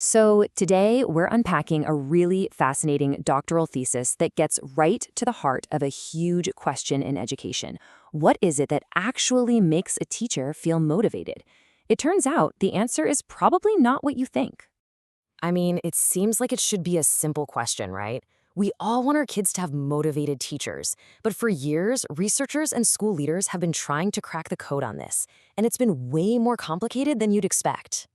So, today we're unpacking a really fascinating doctoral thesis that gets right to the heart of a huge question in education. What is it that actually makes a teacher feel motivated? It turns out the answer is probably not what you think. I mean, it seems like it should be a simple question, right? We all want our kids to have motivated teachers. But for years, researchers and school leaders have been trying to crack the code on this, and it's been way more complicated than you'd expect.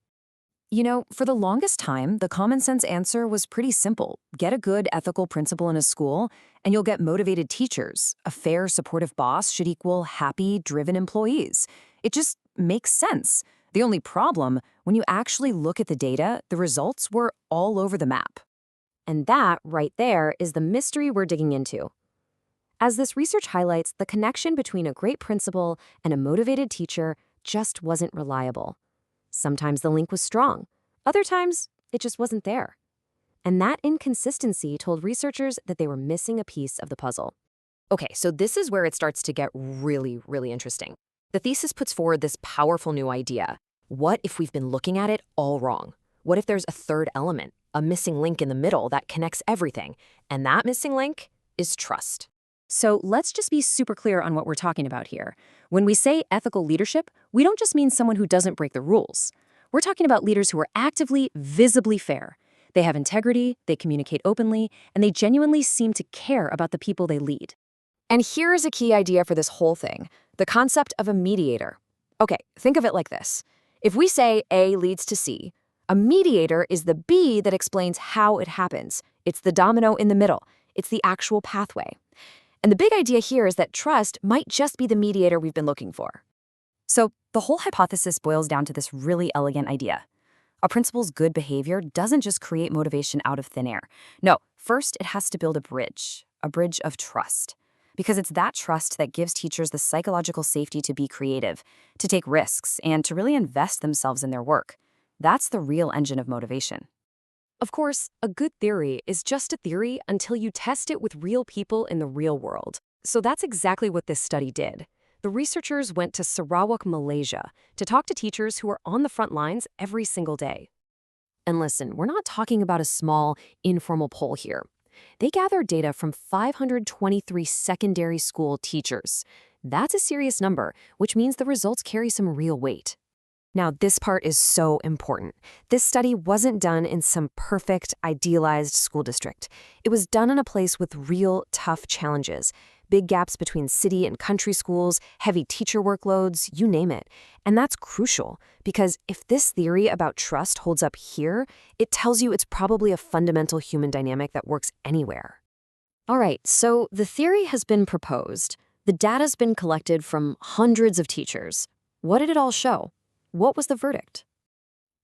For the longest time, the common sense answer was pretty simple. Get a good ethical principal in a school, and you'll get motivated teachers. A fair, supportive boss should equal happy, driven employees. It just makes sense. The only problem, when you actually look at the data, the results were all over the map. And that, right there, is the mystery we're digging into. As this research highlights, the connection between a great principal and a motivated teacher just wasn't reliable. Sometimes the link was strong. Other times, it just wasn't there. And that inconsistency told researchers that they were missing a piece of the puzzle. Okay, so this is where it starts to get really, really interesting. The thesis puts forward this powerful new idea. What if we've been looking at it all wrong? What if there's a third element, a missing link in the middle that connects everything? And that missing link is trust. So let's just be super clear on what we're talking about here. When we say ethical leadership, we don't just mean someone who doesn't break the rules. We're talking about leaders who are actively, visibly fair. They have integrity, they communicate openly, and they genuinely seem to care about the people they lead. And here is a key idea for this whole thing, the concept of a mediator. Okay, think of it like this. If we say A leads to C, a mediator is the B that explains how it happens. It's the domino in the middle. It's the actual pathway. And the big idea here is that trust might just be the mediator we've been looking for. So the whole hypothesis boils down to this really elegant idea. A principal's good behavior doesn't just create motivation out of thin air. No, first it has to build a bridge of trust. Because it's that trust that gives teachers the psychological safety to be creative, to take risks, and to really invest themselves in their work. That's the real engine of motivation. Of course, a good theory is just a theory until you test it with real people in the real world. So that's exactly what this study did. The researchers went to Sarawak, Malaysia, to talk to teachers who are on the front lines every single day. And listen, we're not talking about a small, informal poll here. They gathered data from 523 secondary school teachers. That's a serious number, which means the results carry some real weight. Now, this part is so important. This study wasn't done in some perfect, idealized school district. It was done in a place with real, tough challenges. Big gaps between city and country schools, heavy teacher workloads, you name it. And that's crucial, because if this theory about trust holds up here, it tells you it's probably a fundamental human dynamic that works anywhere. All right, so the theory has been proposed. The data's been collected from hundreds of teachers. What did it all show? What was the verdict?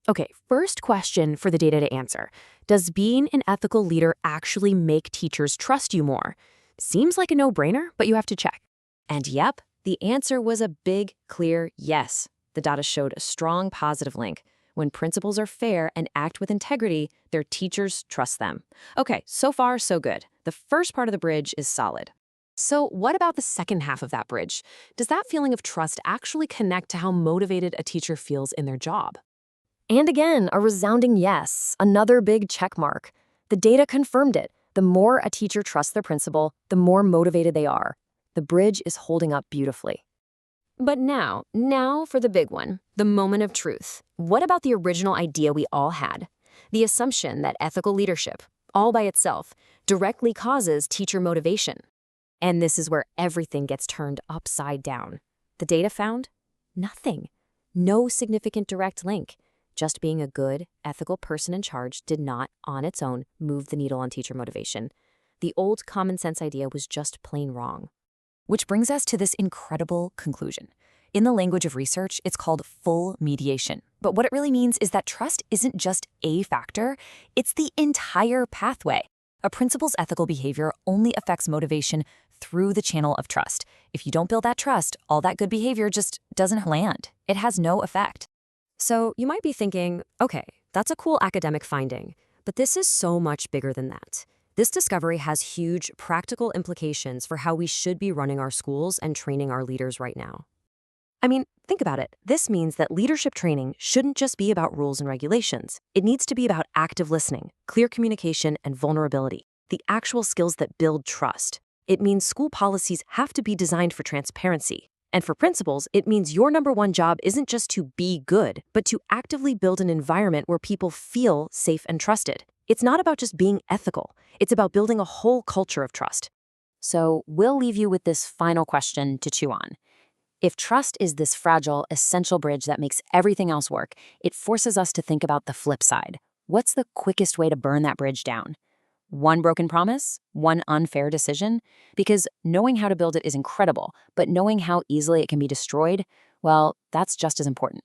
Okay, first question for the data to answer. Does being an ethical leader actually make teachers trust you more? Seems like a no-brainer, but you have to check. And yep, the answer was a big, clear yes. The data showed a strong positive link. When principals are fair and act with integrity, their teachers trust them. Okay, so far, so good. The first part of the bridge is solid. So what about the second half of that bridge? Does that feeling of trust actually connect to how motivated a teacher feels in their job? And again, a resounding yes, another big check mark. The data confirmed it. The more a teacher trusts their principal, the more motivated they are. The bridge is holding up beautifully. But now for the big one, the moment of truth. What about the original idea we all had? The assumption that ethical leadership, all by itself, directly causes teacher motivation. And this is where everything gets turned upside down. The data found nothing. No significant direct link. Just being a good, ethical person in charge did not, on its own, move the needle on teacher motivation. The old common sense idea was just plain wrong. Which brings us to this incredible conclusion. In the language of research, it's called full mediation. But what it really means is that trust isn't just a factor, it's the entire pathway. A principal's ethical behavior only affects motivation through the channel of trust. If you don't build that trust, all that good behavior just doesn't land. It has no effect. So you might be thinking, okay, that's a cool academic finding, but this is so much bigger than that. This discovery has huge practical implications for how we should be running our schools and training our leaders right now. I mean, think about it. This means that leadership training shouldn't just be about rules and regulations. It needs to be about active listening, clear communication, and vulnerability, the actual skills that build trust. It means school policies have to be designed for transparency. And for principals, it means your number one job isn't just to be good, but to actively build an environment where people feel safe and trusted. It's not about just being ethical. It's about building a whole culture of trust. So we'll leave you with this final question to chew on. If trust is this fragile, essential bridge that makes everything else work, it forces us to think about the flip side. What's the quickest way to burn that bridge down? One broken promise? One unfair decision? Because knowing how to build it is incredible, but knowing how easily it can be destroyed, well, that's just as important.